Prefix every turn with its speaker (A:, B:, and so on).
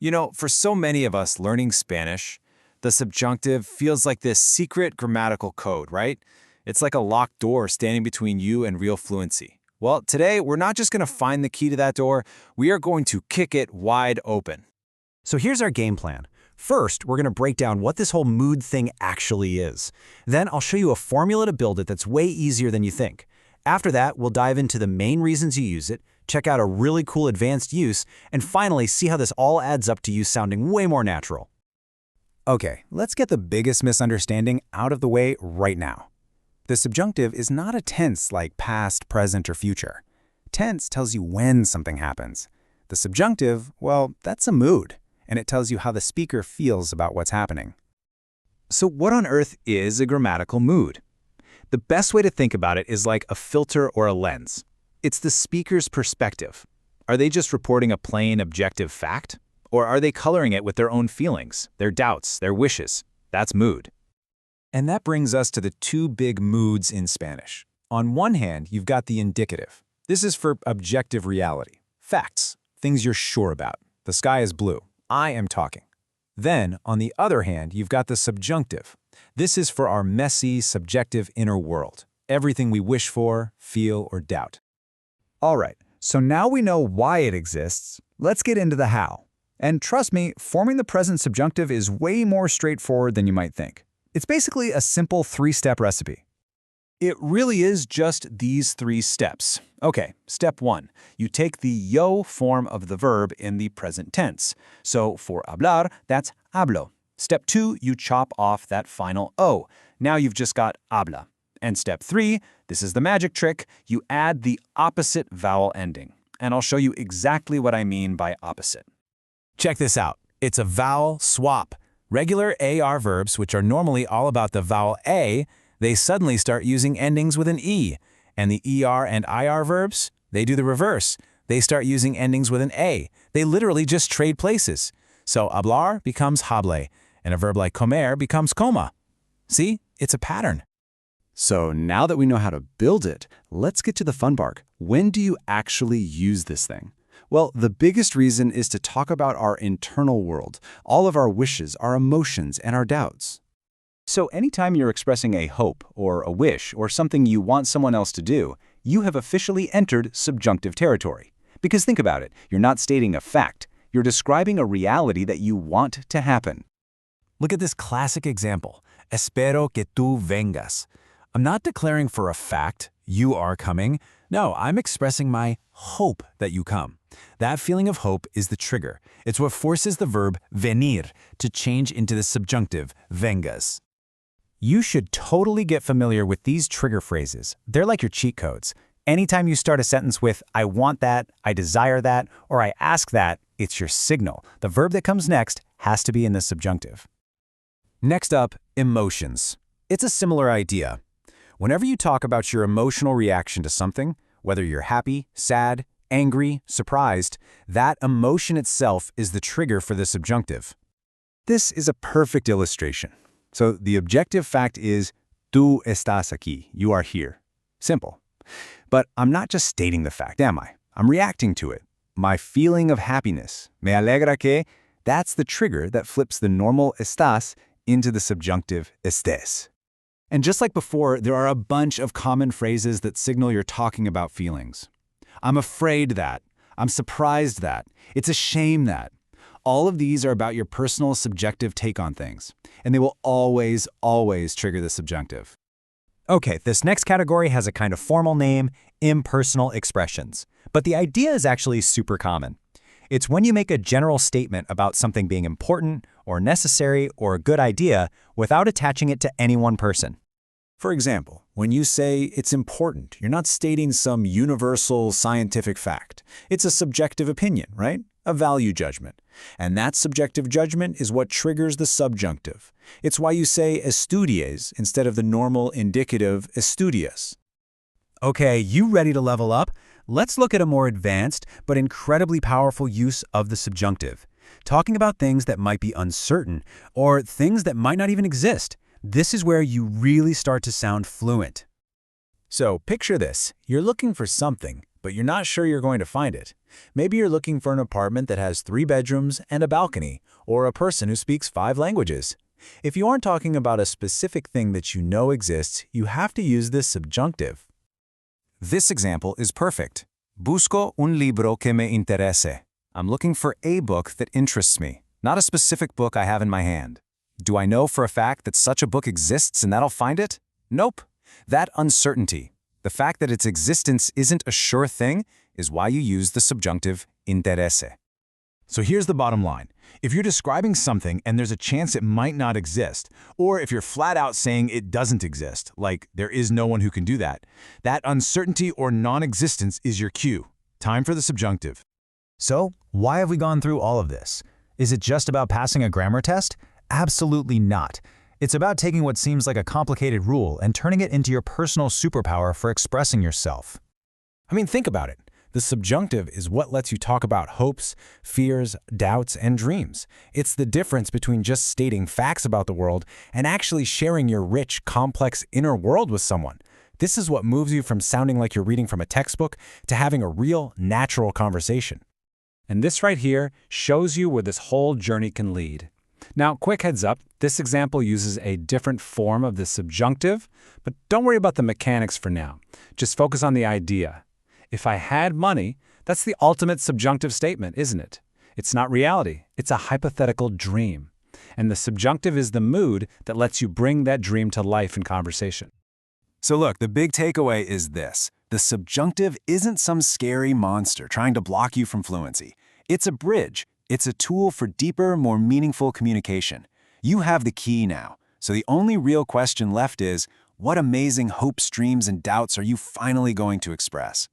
A: You know, for so many of us learning Spanish, the subjunctive feels like this secret grammatical code, right? It's like a locked door standing between you and real fluency. Well, today, we're not just going to find the key to that door, we are going to kick it wide open.
B: So here's our game plan. First, we're going to break down what this whole mood thing actually is. Then I'll show you a formula to build it that's way easier than you think. After that, we'll dive into the main reasons you use it, check out a really cool advanced use, and finally see how this all adds up to you sounding way more natural. Okay, let's get the biggest misunderstanding out of the way right now. The subjunctive is not a tense like past, present, or future. Tense tells you when something happens. The subjunctive, well, that's a mood, and it tells you how the speaker feels about what's happening. So what on earth is a grammatical mood? The best way to think about it is like a filter or a lens. It's the speaker's perspective. Are they just reporting a plain objective fact? Or are they coloring it with their own feelings, their doubts, their wishes? That's mood. And that brings us to the two big moods in Spanish. On one hand, you've got the indicative. This is for objective reality, facts, things you're sure about. The sky is blue. I am talking. Then, on the other hand, you've got the subjunctive. This is for our messy, subjective inner world, everything we wish for, feel, or doubt. All right, so now we know why it exists. Let's get into the how. And trust me, forming the present subjunctive is way more straightforward than you might think. It's basically a simple three-step recipe. It really is just these three steps. Okay, step one, you take the yo form of the verb in the present tense. So for hablar, that's hablo. Step two, you chop off that final o. Now you've just got habla. And step three, this is the magic trick, you add the opposite vowel ending. And I'll show you exactly what I mean by opposite. Check this out. It's a vowel swap. Regular AR verbs, which are normally all about the vowel A, they suddenly start using endings with an E. And the ER and IR verbs, they do the reverse. They start using endings with an A. They literally just trade places. So hablar becomes hable, and a verb like comer becomes coma. See, it's a pattern. So now that we know how to build it, let's get to the fun part. When do you actually use this thing? Well, the biggest reason is to talk about our internal world, all of our wishes, our emotions, and our doubts. So anytime you're expressing a hope or a wish or something you want someone else to do, you have officially entered subjunctive territory. Because think about it, you're not stating a fact, you're describing a reality that you want to happen. Look at this classic example. Espero que tú vengas. I'm not declaring for a fact, you are coming. No, I'm expressing my hope that you come. That feeling of hope is the trigger. It's what forces the verb venir to change into the subjunctive vengas. You should totally get familiar with these trigger phrases. They're like your cheat codes. Anytime you start a sentence with I want that, I desire that, or I ask that, it's your signal. The verb that comes next has to be in the subjunctive. Next up, emotions. It's a similar idea. Whenever you talk about your emotional reaction to something, whether you're happy, sad, angry, surprised, that emotion itself is the trigger for the subjunctive. This is a perfect illustration. So the objective fact is, tú estás aquí, you are here. Simple. But I'm not just stating the fact, am I? I'm reacting to it. My feeling of happiness, me alegra que, that's the trigger that flips the normal estás into the subjunctive estés. And just like before, there are a bunch of common phrases that signal you're talking about feelings. I'm afraid that. I'm surprised that. It's a shame that. All of these are about your personal subjective take on things, and they will always, always trigger the subjunctive. Okay, this next category has a kind of formal name, impersonal expressions. But the idea is actually super common. It's when you make a general statement about something being important or necessary or a good idea without attaching it to any one person. For example, when you say it's important, you're not stating some universal scientific fact. It's a subjective opinion, right? A value judgment. And that subjective judgment is what triggers the subjunctive. It's why you say estudies instead of the normal indicative estudias. Okay, you ready to level up? Let's look at a more advanced but incredibly powerful use of the subjunctive. Talking about things that might be uncertain or things that might not even exist. This is where you really start to sound fluent. So picture this. You're looking for something, but you're not sure you're going to find it. Maybe you're looking for an apartment that has 3 bedrooms and a balcony, or a person who speaks 5 languages. If you aren't talking about a specific thing that you know exists, you have to use this subjunctive.
A: This example is perfect. Busco un libro que me interese. I'm looking for a book that interests me, not a specific book I have in my hand. Do I know for a fact that such a book exists and that I'll find it? Nope. That uncertainty, the fact that its existence isn't a sure thing, is why you use the subjunctive interese.
B: So here's the bottom line. If you're describing something and there's a chance it might not exist, or if you're flat out saying it doesn't exist, like there is no one who can do that, that uncertainty or non-existence is your cue. Time for the subjunctive. So, why have we gone through all of this? Is it just about passing a grammar test? Absolutely not. It's about taking what seems like a complicated rule and turning it into your personal superpower for expressing yourself. I mean, think about it. The subjunctive is what lets you talk about hopes, fears, doubts, and dreams. It's the difference between just stating facts about the world and actually sharing your rich, complex inner world with someone. This is what moves you from sounding like you're reading from a textbook to having a real, natural conversation. And this right here shows you where this whole journey can lead. Now, quick heads up, this example uses a different form of the subjunctive, but don't worry about the mechanics for now. Just focus on the idea. If I had money, that's the ultimate subjunctive statement, isn't it? It's not reality, it's a hypothetical dream. And the subjunctive is the mood that lets you bring that dream to life in conversation.
A: So look, the big takeaway is this. The subjunctive isn't some scary monster trying to block you from fluency. It's a bridge. It's a tool for deeper, more meaningful communication. You have the key now. So the only real question left is, what amazing hopes, dreams, and doubts are you finally going to express?